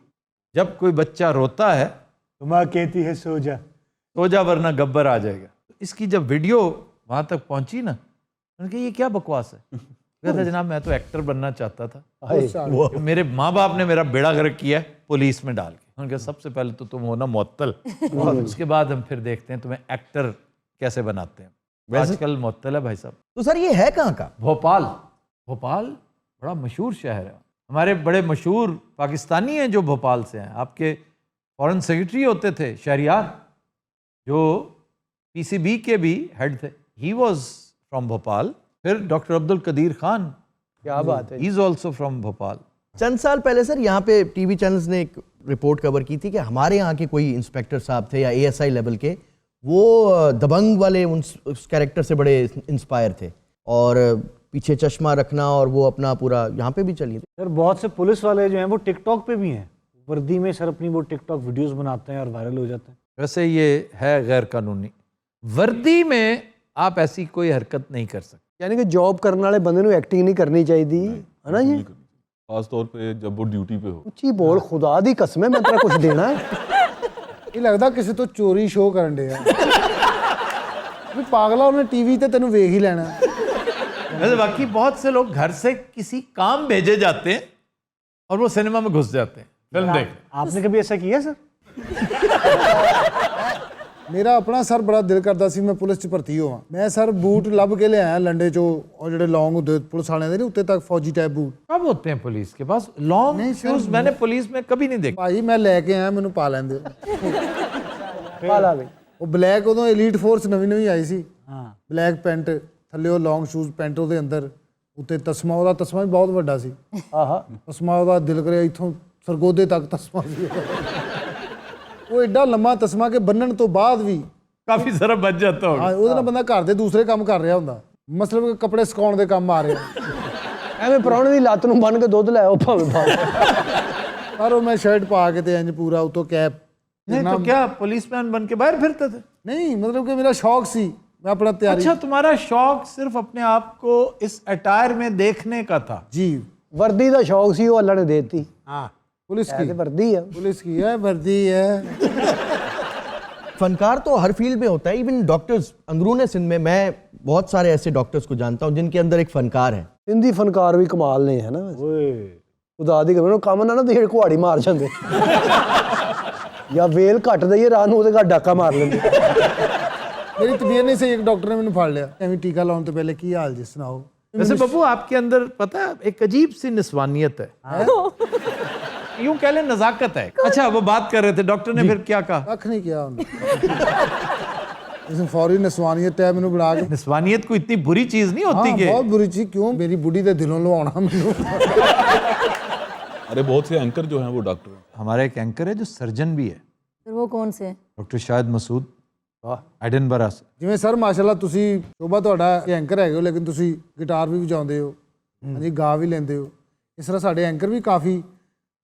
जब कोई बच्चा रोता है तो माँ कहती है सो जा। तो जा वरना गब्बर आ जाएगा। इसकी जब वीडियो वहाँ तक पहुँची ना, मैंने कहा ये क्या बकवास है। कहता जनाब मैं तो एक्टर बनना चाहता था, मेरे माँ बाप ने मेरा बेड़ा गर्क किया है पुलिस में डाल के। उन्होंने कहा सबसे पहले तो तुम हो ना मुअत्तल, उसके बाद हम फिर देखते हैं तुम्हें एक्टर कैसे बनाते हैं। आजकल मुअत्तल है भाई साहब। तो सर ये है कहाँ का? भोपाल। भोपाल बड़ा मशहूर शहर है। हमारे बड़े मशहूर पाकिस्तानी हैं जो भोपाल से हैं। आपके फॉरेन सेक्रेटरी होते थे शहरियार, जो पीसीबी के भी हेड थे, ही वॉज फ्रॉम भोपाल। फिर डॉक्टर अब्दुल कदीर खान, क्या बात है। He is also from Bhopal. चंद साल पहले सर यहाँ पे टीवी चैनल्स ने एक रिपोर्ट कवर की थी कि हमारे यहाँ के कोई इंस्पेक्टर साहब थे या एएसआई लेवल के, वो दबंग वाले उस कैरेक्टर से बड़े इंस्पायर थे, और पीछे चश्मा रखना और वो अपना पूरा यहाँ पे भी चली थी। सर बहुत से पुलिस वाले जो हैं वो टिकटॉक पे भी हैं, वर्दी में सर अपनी वो टिकटॉक वीडियोस बनाते हैं और वायरल हो जाते हैं। वैसे ये है गैर कानूनी। वर्दी में आप ऐसी कोई हरकत नहीं कर सकते। यानी कि जॉब करने वाले बंदे ਨੂੰ एक्टिंग नहीं करनी चाहिए, है ना जी? खास तौर पे जब वो ड्यूटी पे हो। ਉੱਚੀ ਬੋਲ, खुदा दी कसम है, मैं तेरा कुछ देना है। ਇਹ ਲੱਗਦਾ ਕਿਸੇ ਤੋਂ ਚੋਰੀ ਸ਼ੋਅ ਕਰਨ ਡਿਆ ਵੀ ਪਾਗਲਾ, ਉਹਨੇ ਟੀਵੀ ਤੇ ਤੈਨੂੰ ਵੇਖ ਹੀ ਲੈਣਾ। वैसे बाकी बहुत से लोग घर से किसी काम भेजे जाते हैं और वो सिनेमा में घुस जाते हैं फिल्म देख। आपने कभी ऐसा किया सर? ਮੇਰਾ ਆਪਣਾ ਸਰ ਬੜਾ ਦਿਲ ਕਰਦਾ ਸੀ ਮੈਂ ਪੁਲਿਸ 'ਚ ਭਰਤੀ ਹੋਵਾਂ। ਮੈਂ ਸਰ ਬੂਟ ਲੱਭ ਕੇ ਲਿਆਇਆ ਲੰਡੇ 'ਚੋਂ, ਉਹ ਜਿਹੜੇ ਲੌਂਗ ਹੁੰਦੇ ਪੁਲਿਸ ਵਾਲਿਆਂ ਦੇ, ਨਹੀਂ ਉੱਤੇ ਤੱਕ ਫੌਜੀ ਟਾਈਪ ਬੂਟ। कब होते हैं पुलिस के पास लॉन्ग नहीं, सर, शूज? मैंने पुलिस में कभी नहीं देखा। ਭਾਈ ਮੈਂ ਲੈ ਕੇ ਆਇਆ, ਮੈਨੂੰ ਪਾ ਲੈਂਦੇ। पाला भी ਉਹ ਬਲੈਕ, ਉਦੋਂ ਐਲੀਟ ਫੋਰਸ ਨਵੀਂ ਨਵੀਂ ਆਈ ਸੀ। हाँ ਬਲੈਕ ਪੈਂਟ ਥੱਲੇ ਉਹ ਲੌਂਗ ਸ਼ੂਜ਼, ਪੈਂਟ ਉਹਦੇ ਅੰਦਰ, ਉੱਤੇ ਤਸਮਾ, ਉਹਦਾ ਤਸਮਾ ਵੀ ਬਹੁਤ ਵੱਡਾ ਸੀ। ਆਹਾ ਤਸਮਾ ਉਹਦਾ ਦਿਲ ਕਰਿਆ ਇੱਥੋਂ ਸਰਗੋਦੇ ਤੱਕ ਤਸਮਾ ਸੀ। ਉਹ ਐਡਾ ਲੰਮਾ ਤਸਮਾ ਕਿ ਬੰਨਣ ਤੋਂ ਬਾਅਦ ਵੀ काफी जरा बच जाता होगा। ਹਾਂ ਉਹਦੇ ਨਾਲ ਬੰਦਾ ਘਰ ਦੇ ਦੂਸਰੇ ਕੰਮ ਕਰ ਰਿਹਾ ਹੁੰਦਾ, ਮਤਲਬ ਕਿ ਕੱਪੜੇ ਸੁਕਾਉਣ ਦੇ ਕੰਮ ਆ ਰਿਹਾ। ਐਵੇਂ ਪ੍ਰਾਹੁਣੇ ਦੀ ਲੱਤ ਨੂੰ ਬੰਨ ਕੇ ਦੁੱਧ ਲੈ ਆਓ ਭਾਵੇਂ ਪਰ ਉਹ ਮੈਂ ਸ਼ਰਟ ਪਾ ਕੇ ਤੇ ਇੰਜ ਪੂਰਾ ਉਤੋਂ ਕੈਪ। नहीं तो क्या पुलिसमैन बन के बाहर फिरते थे? ਨਹੀਂ ਮਤਲਬ ਕਿ ਮੇਰਾ ਸ਼ੌਕ ਸੀ, मैं अपना तैयारी। अच्छा, तुम्हारा शौक सिर्फ अपने आप को इस अटायर में देखने का था? जी, वर्दी ਦਾ ਸ਼ੌਕ ਸੀ, ਉਹ ਅੱਲਾ ਨੇ ਦੇ ਦਿੱਤੀ। हाँ पुलिस ਹੈ ਤੇ की, वर्दी है। पुलिस की है, वर्दी है। फनकार तो हर फील्ड में होता है, इवन डॉक्टर्स। अंदरूने सिंध में मैं बहुत सारे ऐसे डॉक्टर्स को जानता हूँ जिनके अंदर एक फनकार है। हिंदी फनकार भी कमाल ने है ना। खुदा दी कसम, ਕੰਮ ਨਾ ਦੇ ਕੁਹਾੜੀ ਮਾਰ ਜਾਂਦੇ ਜਾਂ ਵੇਲ ਘੱਟ ਦਈਏ ਰਾਤ ਨੂੰ, ਉਹਦੇ ਘਰ ਡਾਕਾ ਮਾਰ ਲੈਂਦੇ। मेरी तबीयत नहीं सही, एक डॉक्टर ने मैंने फाड़ लिया। एवं टीका लाने तो पहले की हाल जी सुनाओ। वैसे बब्बू आपके अंदर पता है एक अजीब सी निस्वानियत है, यूं कह लें नजाकत है। अच्छा, वो बात कर रहे थे, डॉक्टर ने फिर क्या कहा? कख नहीं किया उन्होंने। फौरी नस्वानियत है मैंने बना के। निस्वानियत कोई इतनी बुरी चीज नहीं होती हाँ, कि बहुत बुरी चीज। क्यों? मेरी बुढ़ी के दिलों लुभाना मैनू। अरे बहुत से एंकर जो हैं वो डॉक्टर हैं। हमारा एक एंकर है जो सर्जन भी है। फिर वो कौन से? डॉक्टर शाहिद मसूद, एडिनबरा से। ਜਿਵੇਂ ਸਰ ਮਾਸ਼ਾਅੱਲਾ ਤੁਸੀਂ ਸ਼ੋਭਾ ਤੁਹਾਡਾ ਐਂਕਰ ਹੈਗੇ ਹੋ, ਲੇਕਿਨ ਤੁਸੀਂ ਗਿਟਾਰ ਵੀ ਵਜਾਉਂਦੇ ਹੋ, ਹਾਂਜੀ ਗਾ ਵੀ ਲੈਂਦੇ ਹੋ। ਇਸ ਤਰ੍ਹਾਂ ਸਾਡੇ ਐਂਕਰ ਵੀ ਕਾਫੀ,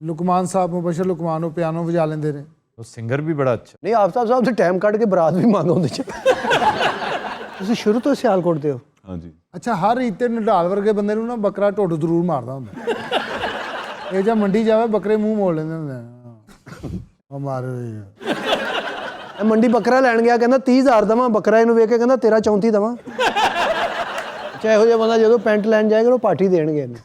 ਲੁਕਮਾਨ ਸਾਹਿਬ, ਮੁਬਸ਼ਰ ਲੁਕਮਾਨ, ਉਹ ਪਿਆਨੋ ਵਜਾ ਲੈਂਦੇ ਨੇ। वो सिंगर भी बड़ा अच्छा। ਨਹੀਂ ਆਫਤਾਬ ਸਾਹਿਬ ਤੇ ਟਾਈਮ ਕੱਢ ਕੇ ਬਰਾਤ ਵੀ ਮੰਗ ਆਉਂਦੇ ਚ। ਤੁਸੀਂ ਸ਼ੁਰੂ ਤੋਂ ਸਿਆਲਕੋਟ ਦੇ ਹੋ? हाँ जी। ਅੱਛਾ, ਹਰ ਰੀਤੇ ਨਢਾਲ ਵਰਗੇ ਬੰਦੇ ਨੂੰ ਨਾ ਬੱਕਰਾ ਢੁੱਡ ਜ਼ਰੂਰ ਮਾਰਦਾ ਹੁੰਦਾ। ਇਹ ਜਾਂ ਮੰਡੀ ਜਾਵੇ ਬੱਕਰੇ ਮੂੰਹ ਮੋੜ ਲੈਂਦੇ ਹੁੰਦੇ। ਉਹ ਮਾਰੇ ਇਹ ਮੰਡੀ ਬੱਕਰਾ ਲੈਣ ਗਿਆ, ਕਹਿੰਦਾ 30,000 ਦਵਾਂ। ਬੱਕਰਾ ਇਹਨੂੰ ਵੇਖ ਕੇ ਕਹਿੰਦਾ ਤੇਰਾ 34 ਦਵਾਂ। ਚਾਹੇ ਇਹੋ ਜਿਹਾ ਬੰਦਾ ਜਦੋਂ ਪੈਂਟ ਲੈਣ ਜਾਏਗਾ ਉਹ ਪਾਰਟੀ ਦੇਣਗੇ ਇਹਨੂੰ।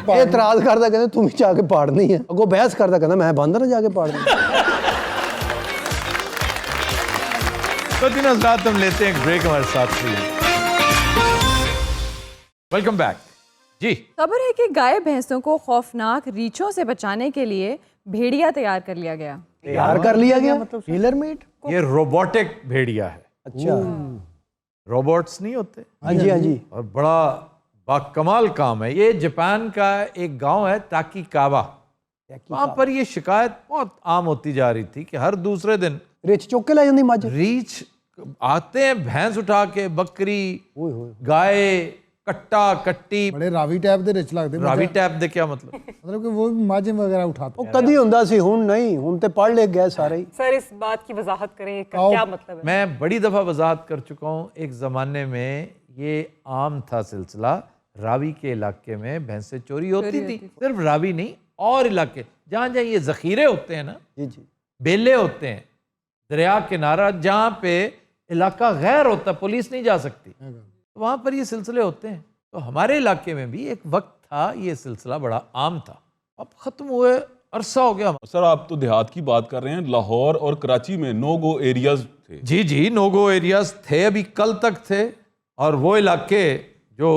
ਇਹ ਇਤਰਾਜ਼ ਕਰਦਾ, ਕਹਿੰਦਾ ਤੂੰ ਵੀ ਜਾ ਕੇ ਪਾੜਨੀ ਹੈ। ਅੱਗੋਂ ਬਹਿਸ ਕਰਦਾ, ਕਹਿੰਦਾ ਮੈਂ ਬੰਦ ਨਾ ਜਾ ਕੇ पाड़नी। तो दिन रात हम लेते हैं एक ब्रेक, हमारे साथ वेलकम बैक जी। खबर है कि गाय भैंसों को खौफनाक रीछों से बचाने के लिए भेड़िया तैयार कर लिया गया। तैयार कर लिया गया मतलब टेलर मेड। ये रोबोटिक भेड़िया है, अच्छा रोबोट्स नहीं होते। हाँ जी हाँ जी। और बड़ा बाकमाल काम है। ये जापान का एक गांव है ताकीकावा, वहां पर ये शिकायत बहुत आम होती जा रही थी कि हर दूसरे दिन रिच चुक के ला जाती मज। रीछ आते हैं, भैंस उठा के, बकरी, गाय, कट्टा कट्टी। बड़े रावी टाइप ਦੇ ਰਿਚ ਲੱਗਦੇ रावी टैप दे क्या मतलब? मतलब कि वो मज वगैरह उठाते ਉਹ ਕਦੀ ਹੁੰਦਾ ਸੀ, ਹੁਣ नहीं, ਹੁਣ ਤੇ पढ़ लिख गए सारे ही। सर इस बात की वजाहत करें, इसका क्या मतलब है? मैं बड़ी दफ़ा वजाहत कर चुका हूँ। एक ज़माने में ये आम था सिलसिला, रावी के इलाके में भैंसें चोरी होती थी। सिर्फ रावी नहीं, और इलाके जहाँ जहाँ ये ज़ख़ीरे होते हैं ना, जी जी, बेले होते हैं, दरिया किनारा जहाँ पे इलाका गैर होता, पुलिस नहीं जा सकती, तो वहाँ पर ये सिलसिले होते हैं। तो हमारे इलाके में भी एक वक्त था ये सिलसिला बड़ा आम था, अब ख़त्म हुए अरसा हो गया। सर आप तो देहात की बात कर रहे हैं, लाहौर और कराची में नो गो एरियाज थे। जी जी, नो गो एरियाज थे, अभी कल तक थे। और वो इलाके जो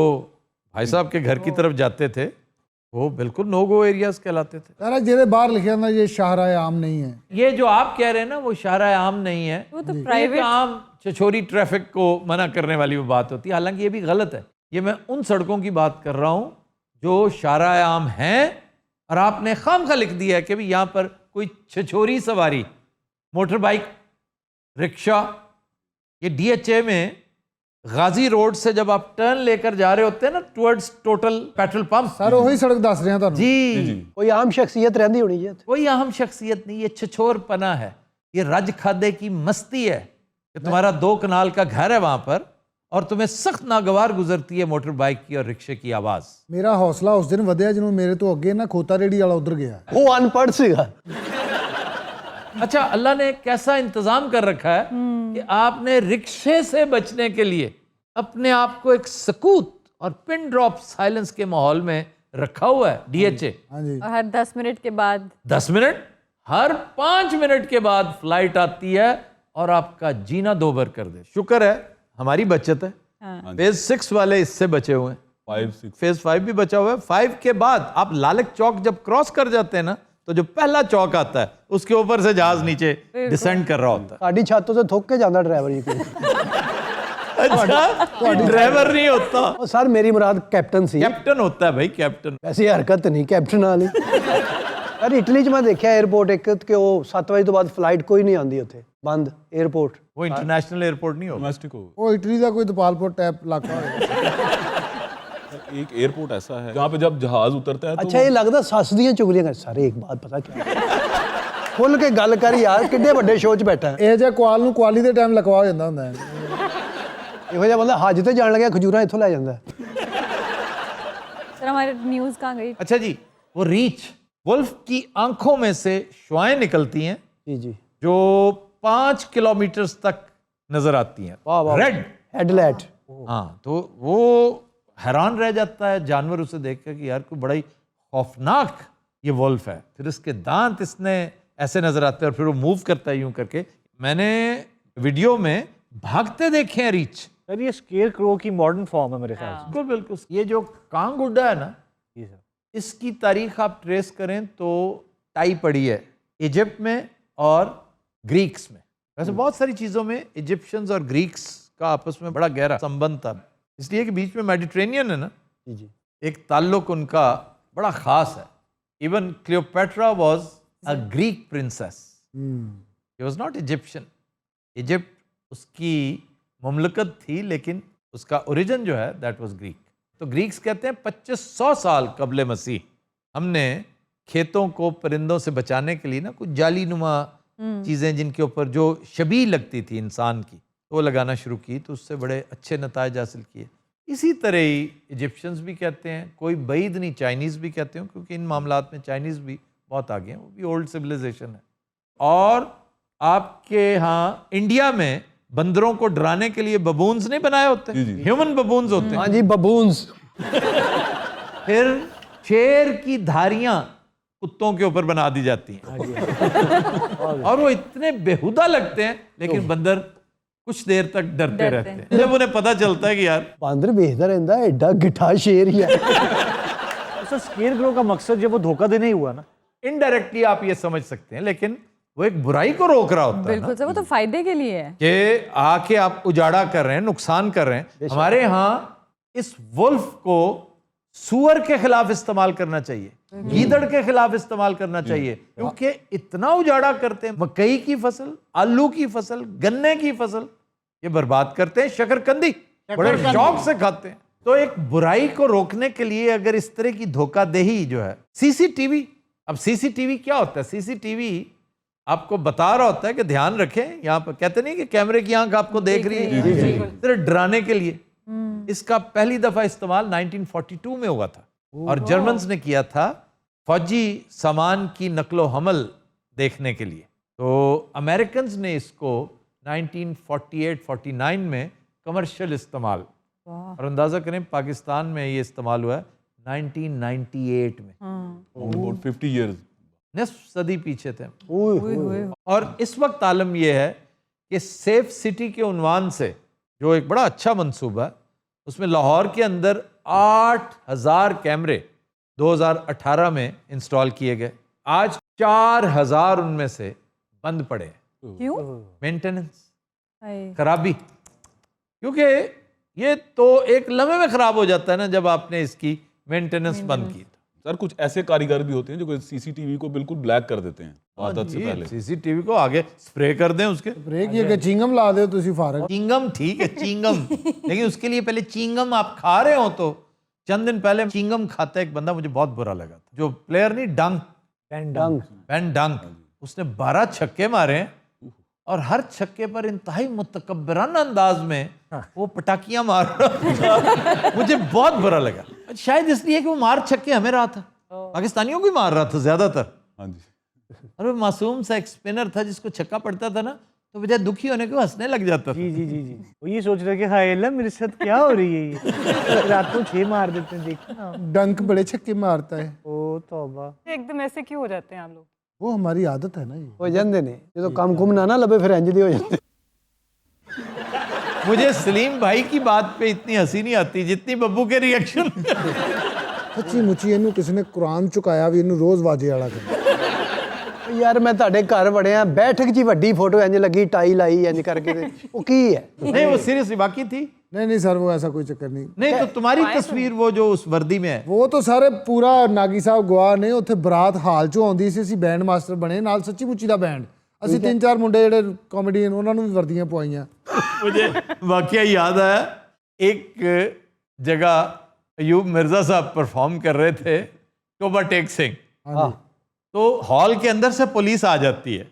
भाई साहब के घर की तरफ जाते थे वो बिल्कुल नो गो एरियाज कहलाते थे। सारा जेरे बाहर लिखा था ये शाहराह आम नहीं है। ये जो आप कह रहे हैं ना वो शाहराह आम नहीं है, वो तो ये प्राइवेट आम छछोरी ट्रैफिक को मना करने वाली वो बात होती है। हालांकि ये भी गलत है। ये मैं उन सड़कों की बात कर रहा हूँ जो शाहराह आम हैं और आपने खामखा लिख दिया है कि भाई यहाँ पर कोई छछोरी सवारी, मोटर बाइक, रिक्शा। ये DHA में गाजी रोड से जब आप टर्न लेकर जा रहे होते हैं ना towards total petrol pump, sir वही सड़क दस रहे हैं ਤੁਹਾਨੂੰ। जी कोई आम शख्सियत रहती होनी चाहिए। कोई अहम शख्सियत नहीं, ये छछोरपना है, ये रज खादे की मस्ती है कि तुम्हारा 2 कनाल का घर है वहां पर और तुम्हें सख्त नागवार गुजरती है मोटर बाइक की और रिक्शे की आवाज। ਮੇਰਾ ਹੌਸਲਾ ਉਸ ਦਿਨ ਵਧਿਆ ਜਦੋਂ ਮੇਰੇ ਤੋਂ ਅੱਗੇ ਨਾ ਖੋਤਾ ਰੇੜੀ ਵਾਲਾ ਉਧਰ ਗਿਆ। वो अनपढ़ सीगा। अच्छा, अल्लाह ने कैसा इंतजाम कर रखा है कि आपने रिक्शे से बचने के लिए अपने आप को एक सकूत और पिन ड्रॉप साइलेंस के माहौल में रखा हुआ है। DHA हाँ जी। और हर 10 मिनट के बाद 10 मिनट, हर 5 मिनट के बाद फ्लाइट आती है और आपका जीना दोबर कर दे। शुक्र है हमारी बचत है। फेज 6 वाले इससे बचे हुए हैं, 5, 6 फेज 5 भी बचा हुआ है। 5 के बाद आप लालक चौक जब क्रॉस कर जाते हैं ना, तो जो पहला चौक आता है उसके ऊपर से जहाज नीचे डिसेंड कर रहा होता साड़ी छातों से थोक के जाता ड्राइवर ये कोई। है। अच्छा, ड्राइवर नहीं होता, ਉਹ ਸਰ ਮੇਰੀ ਮੁਰਾਦ ਕੈਪਟਨ ਸੀ। कैप्टन होता है भाई, कैप्टन। ਵੈਸੇ ਹਰਕਤ ਨਹੀਂ ਕੈਪਟਨ ਵਾਲੀ। ਯਾਰ ਇਟਲੀ 'ਚ ਮੈਂ ਦੇਖਿਆ 에어ਪੋਰਟ ਇੱਕ ਕਿ ਉਹ 7 ਵਜੇ ਤੋਂ ਬਾਅਦ ਫਲਾਈਟ ਕੋਈ ਨਹੀਂ ਆਉਂਦੀ ਉੱਥੇ, ਬੰਦ 에어ਪੋर्ट। वो इंटरनेशनल एयरपोर्ट नहीं होता। डोमेस्टिक हो। ਉਹ ਇਟਲੀ ਦਾ ਕੋਈ ਦਪਾਲਪੁਰ ਟੈਪ ਇਲਾਕਾ ਹੋਏਗਾ। एक एयरपोर्ट ऐसा है जहाँ पे जब जहाज उतरता है तो ਅੱਛਾ ਇਹ ਲੱਗਦਾ ਸੱਸ ਦੀਆਂ ਚੁਗਲੀਆਂ ਕਰ। ਸਾਰੇ ਇੱਕ ਬਾਤ ਪਤਾ ਕਿਆ ਖੁੱਲ ਕੇ ਗੱਲ ਕਰ ਯਾਰ, ਕਿੱਡੇ ਵੱਡੇ ਸ਼ੋਅ 'ਚ ਬੈਠਾ ਹੈ। ਇਹ ਜੇ ਕੁਆਲ ਨੂੰ ਕੁਆਲੀ ਦੇ ਟਾਈਮ ਲਕਵਾ ਹੋ ਜਾਂਦਾ ਹੁੰਦਾ ਹੈ। ਇਹੋ ਜਿਹਾ ਬੰਦਾ ਹੱਜ ਤੇ ਜਾਣ ਲੱਗਿਆ ਖਜੂਰਾਂ ਇੱਥੋਂ ਲੈ ਜਾਂਦਾ। सर हमारे न्यूज़ कहाँ गई? अच्छा जी, वो रीच, वुल्फ की आंखों में से शुआएं निकलती हैं ਜੀ ਜੀ, जो 5 किलोमीटर तक नजर आती हैं। वाह वाह। Red, headlight. हाँ, तो वो हैरान रह जाता है जानवर उसे देख कर कि यार कोई बड़ा ही खौफनाक ये वुल्फ है। फिर इसके दांत इसने ऐसे नजर आते हैं और फिर वो मूव करता है यूं करके। मैंने वीडियो में भागते देखे हैं रीच। सर ये स्केयर क्रो की मॉडर्न फॉर्म है मेरे ख्याल से। बिल्कुल बिल्कुल। ये जो कांग गुड्डा है ना, इसकी तारीख आप ट्रेस करें तो टाई पड़ी है इजिप्ट में और ग्रीक्स में। वैसे बहुत सारी चीज़ों में इजिप्शियंस और ग्रीक्स का आपस में बड़ा गहरा संबंध था, इसलिए कि बीच में मेडिटेरेनियन है ना, जी जी, एक ताल्लुक उनका बड़ा ख़ास है। Even Cleopatra was a Greek princess, he was not Egyptian. Egypt उसकी मुमलकत थी लेकिन उसका ओरिजिन जो है दैट वाज ग्रीक। तो ग्रीक्स कहते हैं 2500 साल कबले मसीह हमने खेतों को परिंदों से बचाने के लिए ना कुछ जाली नुमा चीज़ें जिनके ऊपर जो शबीह लगती थी इंसान की, वो लगाना शुरू की, तो उससे बड़े अच्छे नताइज हासिल किए। इसी तरह ही इजिप्शियंस भी कहते हैं, कोई बईद नहीं, चाइनीज़ भी कहते हैं, क्योंकि इन मामलात में चाइनीज़ भी बहुत आगे हैं, वो भी ओल्ड सिविलाइजेशन है। और आपके यहाँ इंडिया में बंदरों को डराने के लिए बबून्स नहीं बनाए होते, ह्यूमन बबून्स होते हैं। हाँ जी, बबून्स। फिर शेर की धारियां कुत्तों के ऊपर बना दी जाती हैं और वो इतने बेहुदा लगते हैं, लेकिन बंदर कुछ देर तक डरते रहते हैं। जब उन्हें पता चलता है कि यार बांदर बेहतर रहता है, एडा गिठा शेर ही है। सर स्केयर क्रो का मकसद जब वो धोखा देने ही हुआ ना, इनडायरेक्टली आप ये समझ सकते हैं, लेकिन वो एक बुराई को रोक रहा होता है ना, बिल्कुल सर, वो तो फायदे के लिए है। कि आके आप उजाड़ा कर रहे हैं, नुकसान कर रहे हैं। हमारे यहाँ इस वुल्फ को सुअर के खिलाफ इस्तेमाल करना चाहिए, गीदड़ के खिलाफ इस्तेमाल करना चाहिए, क्योंकि इतना उजाड़ा करते हैं। मकई की फसल, आलू की फसल, गन्ने की फसल ये बर्बाद करते हैं, शकरकंदी बड़े शौक से खाते हैं। तो एक बुराई को रोकने के लिए अगर इस तरह की धोखाधही जो है, सीसीटीवी, अब सीसीटीवी क्या होता है? सीसीटीवी आपको बता रहा होता है कि ध्यान रखें, यहाँ पर कहते नहीं कि कैमरे की आंख आपको देख रही है, सिर्फ डराने के लिए। इसका पहली दफा इस्तेमाल 1942 में हुआ था और जर्मन्स ने किया था फौजी सामान की नकलो हमल देखने के लिए। तो अमेरिकन्स ने इसको 1948-49 में कमर्शियल इस्तेमाल, और अंदाजा करें पाकिस्तान में ये इस्तेमाल हुआ है 1998 में। About 50 years। निस्फ सदी पीछे थे। और इस वक्त आलम यह है कि सेफ सिटी के उन्वान से जो एक बड़ा अच्छा मंसूबा है, उसमें लाहौर के अंदर 8000 कैमरे 2018 में इंस्टॉल किए गए। आज 4000 उनमें से बंद पड़े हैं। क्यों? मेंटेनेंस, हाय। खराबी, क्योंकि ये तो एक लम्हे में खराब हो जाता है ना जब आपने इसकी मेंटेनेंस बंद की। सर कुछ ऐसे कारीगर भी होते हैं जो सीसीटीवी को बिल्कुल ब्लैक कर देते हैं आदत से पहले। सीसीटीवी को आगे स्प्रे कर दें, उसके ब्रेक ये कि चिंगम ला दो तुसी फारग। चिंगम ठीक है, चिंगम, लेकिन उसके लिए पहले चिंगम आप खा रहे हो। तो चंद दिन पहले चिंगम खाता एक बंदा, मुझे बहुत बुरा लगा था, जो प्लेयर नहीं, डंक, वैन डंक, उसने 12 छक्के मारे और हर छक्के पर इंतहाई मुतकब्बराना अंदाज में वो पटाकियां मार रहा था। मुझे बहुत बुरा लगा, शायद इसलिए कि वो मार छक्के हमें रहा था, पाकिस्तानियों को ही मार रहा था ज्यादातर। हाँ जी। और वो मासूम सा एक स्पिनर था जिसको छक्का पड़ता था ना, तो बजाय दुखी होने को हंसने लग जाता था। जी वो ये सोच रहे कि हाय अल्लाह मेरे साथ क्या हो रही है, ये रात को 6 मार देते हैं, देखो ना। डंक बड़े छक्के मारता है। ओ तौबा। एकदम ऐसे क्यों हो जाते हैं आप लोग? वो हमारी आदत है ना ये। हो जाते ने जो कम कुम ना लबे फिर इंज दी हो जाते। मुझे सलीम भाई की बात पे इतनी हंसी नहीं आती जितनी बब्बू के रिएक्शन। सच्ची मुची ਇਹਨੂੰ ਕਿਸੇ ਨੇ ਕੁਰਾਨ ਚੁਕਾਇਆ ਵੀ ਇਹਨੂੰ ਰੋਜ਼ ਵਾਜੇ ਵਾਲਾ ਕਰ। ਯਾਰ ਮੈਂ ਤੁਹਾਡੇ ਘਰ ਵੜਿਆ, ਬੈਠਕ ਜੀ ਵੱਡੀ ਫੋਟੋ ਇੰਜ ਲੱਗੀ, ਟਾਈ ਲਾਈ ਇੰਜ ਕਰਕੇ ਤੇ ਉਹ ਕੀ ਹੈ? नहीं वो सीरियसली बाकी थी। नहीं सर वो ऐसा कोई चक्कर नहीं। नहीं तो तुम्हारी तस्वीर वो जो उस वर्दी में है, ਉਹ ਤਾਂ ਸਾਰੇ ਪੂਰਾ ਨਾਗੀ ਸਾਹਿਬ ਗਵਾ ਨੇ, ਉੱਥੇ ਬਰਾਤ ਹਾਲ ਚੋਂ ਆਉਂਦੀ ਸੀ, ਅਸੀਂ ਬੈਂਡ ਮਾਸਟਰ ਬਣੇ ਨਾਲ ਸੱਚੀ ਮੁੱਚੀ ਦਾ ਬੈਂਡ। ਅਸੀਂ 3-4 ਮੁੰਡੇ ਜਿਹੜੇ ਕਾਮੇਡੀਅਨ ਉਹਨਾਂ ਨੂੰ ਵੀ ਵਰਦੀਆਂ ਪਵਾਈਆਂ। मुझे वाकया याद आया, एक जगह अयूब मिर्जा साहब परफॉर्म कर रहे थे टोबा टेक सिंह, तो हॉल के अंदर से पुलिस आ जाती है,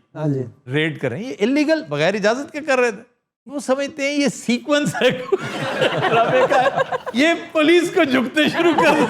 रेड कर रहे हैं, ये इलीगल बगैर इजाजत के कर रहे थे। वो समझते हैं ये सीक्वेंस है ड्रामे का, ये पुलिस को झुकते शुरू कर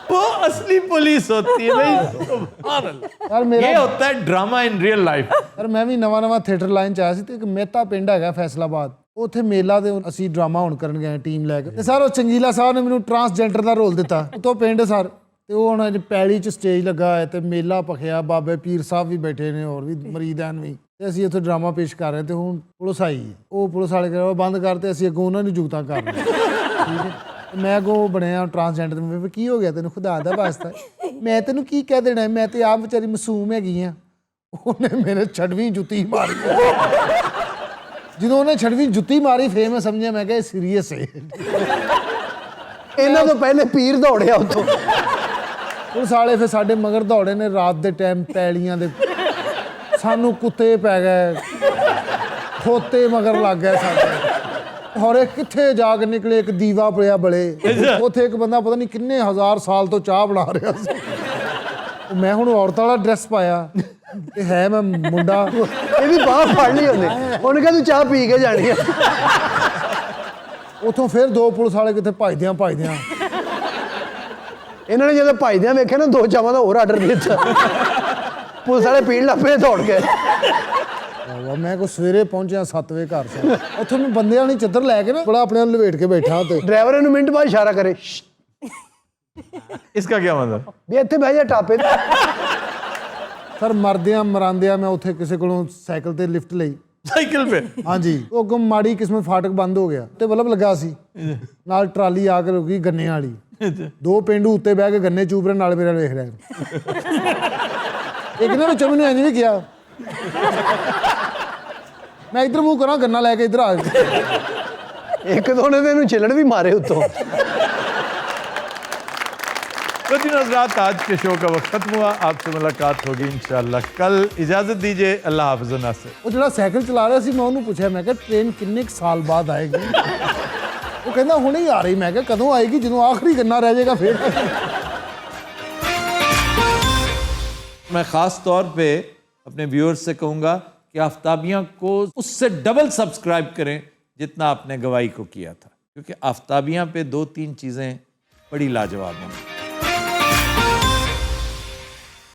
वो असली पुलिस होती है भाई। सुभान अल्लाह, ये होता है ड्रामा इन रियल लाइफ। ਪਰ ਮੈਂ ਵੀ ਨਵਾਂ ਥੀਏਟਰ ਲਾਈਨ ਚ ਆਇਆ ਸੀ ਤੇ ਇੱਕ ਮਹਿਤਾ ਪਿੰਡ ਹੈਗਾ ਫੈਸਲਾਬਾਦ, ਉੱਥੇ ਮੇਲਾ ਦੇ ਅਸੀਂ ਡਰਾਮਾ ਹੁਣ ਕਰਨ ਗਏ ਟੀਮ ਲੈ ਕੇ, ਤੇ ਸਰ ਉਹ ਚੰਗੀਲਾ ਸਾਹਿਬ ਨੇ ਮੈਨੂੰ ਟਰਾਂਸਜੈਂਡਰ ਦਾ ਰੋਲ ਦਿੱਤਾ। ਉਤੋਂ ਪਿੰਡ ਸਰ, ਤੇ ਉਹ ਹੁਣ ਅੱਜ ਪੈਲੀ ਚ ਸਟੇਜ ਲੱਗਾ ਹੈ ਤੇ ਮੇਲਾ ਭਖਿਆ, ਬਾਬੇ ਪੀਰ ਸਾਹਿਬ ਵੀ ਬੈਠੇ ਨੇ, ਹੋਰ ਵੀ ਮਰੀਦਾਨ ਵੀ, ਤੇ ਅਸੀਂ ਉੱਥੇ ਡਰਾਮਾ ਪੇਸ਼ ਕਰ ਰਹੇ। ਤੇ ਹੁਣ ਪੁਲਿਸ ਆਈ, ਉਹ ਪੁਲਿਸ ਵਾਲੇ ਕਹਿੰਦੇ ਬੰਦ ਕਰਤੇ, ਅਸੀਂ ਅੱਗੋਂ ਉਹਨਾਂ ਨੂੰ ਜੁਗਤਾਂ ਕਰ ਰਹੇ। ਠੀਕ ਹੈ, ਮੈਂ ਅੱਗੋਂ ਬਣਿਆ ਟਰਾਂਸਜੈਂਡਰ, ਮੈਂ ਕੀ ਹੋ ਗਿਆ ਤੈਨੂੰ, ਖੁਦਾ ਦਾ ਵਾਸਤਾ ਮੈਂ ਤੈਨੂੰ ਕੀ ਕਹਿ ਦੇਣਾ, ਮੈਂ ਤੇ ਆਪ ਵਿਚਾਰੀ ਮਾਸੂਮ ਹੈਗੀ ਆ। ਉਹਨੇ ਮੇਰੇ ਛੜਵੀਂ ਜੁੱਤੀ ਮਾਰੀ। ਜਦੋਂ ਉਹਨੇ ਛੜਵੀਂ ਜੁੱਤੀ ਮਾਰੀ ਫੇਰ ਮੈਂ ਸਮਝਿਆ, ਮੈਂ ਕਿਹਾ ਸੀਰੀਅਸ ਹੈ। ਇਹਨਾਂ ਤੋਂ ਪਹਿਲੇ ਪੀਰ ਦੌੜਿਆ ਉੱਥੋਂ। ਪੁਲਿਸ ਵਾਲੇ ਫਿਰ ਸਾਡੇ ਮਗਰ ਦੌੜੇ ਨੇ ਰਾਤ ਦੇ ਟਾਈਮ, ਪੈਲੀਆਂ ਦੇ, ਸਾਨੂੰ ਕੁੱਤੇ ਪੈ ਗਏ, ਖੋਤੇ ਮਗਰ ਲੱਗ ਗਏ ਸਾਡੇ। ਔਰ ਇਹ ਕਿੱਥੇ ਜਾ ਕੇ ਨਿਕਲੇ, ਇੱਕ ਦੀਵਾ ਪਿਆ ਬਲੇ, ਉੱਥੇ ਇੱਕ ਬੰਦਾ ਪਤਾ ਨਹੀਂ ਕਿੰਨੇ 1000 ਸਾਲ ਤੋਂ ਚਾਹ ਬਣਾ ਰਿਹਾ ਸੀ। ਮੈਂ ਹੁਣ ਔਰਤ ਵਾਲਾ ਡਰੈਸ ਪਾਇਆ ਤੇ ਹੈ ਮੈਂ ਮੁੰਡਾ, ਇਹ ਵੀ ਬਾਹ ਫੜ ਲਈ ਉਹਨੇ, ਉਹਨੇ ਕਿਹਾ ਤੂੰ ਚਾਹ ਪੀ ਕੇ ਜਾਣੀ ਆ। ਉੱਥੋਂ ਫਿਰ 2 ਪੁਲਿਸ ਵਾਲੇ ਕਿੱਥੇ ਭੱਜਦਿਆਂ ਇਹਨਾਂ ਨੇ ਜਦੋਂ ਭੱਜਦਿਆਂ ਵੇਖਿਆ ਨਾ, 2 ਚਾਵਾਂ ਦਾ ਹੋਰ ਆਰਡਰ ਦੇ ਦਿੱਤਾ। ਪੁਲਿਸ ਵਾਲੇ ਪੀਣ ਲੱਗ ਪਏ, ਦੌੜ ਗਏ। ਮੈਂ ਕੋ ਸਵੇਰੇ ਪਹੁੰਚਿਆ 7 ਵਜੇ ਘਰ ਸੀ। ਉੱਥੋਂ ਮੈਂ ਬੰਦੇ ਵਾਲੀ ਚੱਦਰ ਲੈ ਕੇ ਨਾ ਬੜਾ ਆਪਣੇ ਆਪ ਲਵੇਟ ਕੇ ਬੈਠਾ ਤੇ ਡਰਾਈਵਰ ਇਹਨੂੰ ਮਿੰਟ ਬਾਅਦ ਇਸ਼ਾਰਾ ਕਰੇ, इसका क्या मतलब? ਵੀ ਇੱਥੇ ਬਹਿ ਜਾ ਟਾਪੇ ਤੇ। ਸਰ ਮਰਦਿਆਂ ਮਰਾਂਦਿਆਂ ਮੈਂ ਉੱਥੇ ਕਿਸੇ ਕੋਲੋਂ ਸਾਈਕਲ ਤੇ ਲਿਫਟ ਲਈ। साइकिल पे? ਹਾਂਜੀ, ਉਹ ਅੱਗੋਂ ਮਾੜੀ ਕਿਸਮਤ ਫਾਟਕ ਬੰਦ ਹੋ ਗਿਆ ਤੇ ਬਲਬ ਲੱਗਾ ਸੀ, ਨਾਲ ਟਰਾਲੀ ਆ ਕੇ ਰੁਕੀ ਗੰਨੇ ਵਾਲੀ। ਦੋ ਪਿੰਡੂ ਉੱਤੇ ਬਹਿ ਕੇ ਗੰਨੇ ਚੂਪ ਰਹੇ ਨਾਲ ਮੇਰੇ ਨਾਲ ਵੇਖ ਰਿਹਾ ਇੱਕ ਨੇ ਵਿੱਚੋਂ ਮੈਨੂੰ ਇੰਝ ਵੀ ਕਿਹਾ ਮੈਂ ਇੱਧਰ ਮੂੰਹ ਕਰਾਂ ਗੰਨਾ ਲੈ ਕੇ ਇੱਧਰ ਆ ਇੱਕ ਦੋ ਨੇ ਤੈਨੂੰ ਛਿੱਲੜ ਵੀ ਮਾਰੇ ਉੱਤੋਂ। तो जी हज़रात, आज के शो का वक्त खत्म हुआ। आपसे मुलाकात होगी इंशाल्लाह कल। इजाज़त दीजिए, अल्लाह हाफ़िज़ व नासिर। ਉਹ ਜਿਹੜਾ ਸਾਈਕਲ ਚਲਾ ਰਿਹਾ ਸੀ ਮੈਂ ਉਹਨੂੰ ਪੁੱਛਿਆ, ਮੈਂ ਕਿਹਾ ਟ੍ਰੇਨ ਕਿੰਨੇ ਕੁ ਸਾਲ ਬਾਅਦ ਆਏਗੀ? ਉਹ ਕਹਿੰਦਾ ਹੁਣੇ ਹੀ ਆ ਰਹੀ। ਮੈਂ ਕਿਹਾ ਕਦੋਂ ਆਏਗੀ? ਜਦੋਂ ਆਖਰੀ गन्ना रह जाएगा फिर। मैं ख़ास तौर पे अपने व्यूअर्स से कहूँगा कि आफ्ताबियाँ को उससे डबल सब्सक्राइब करें जितना आपने गवाही को किया था, क्योंकि आफ्ताबियाँ पे 2-3 चीज़ें बड़ी लाजवाब हैं।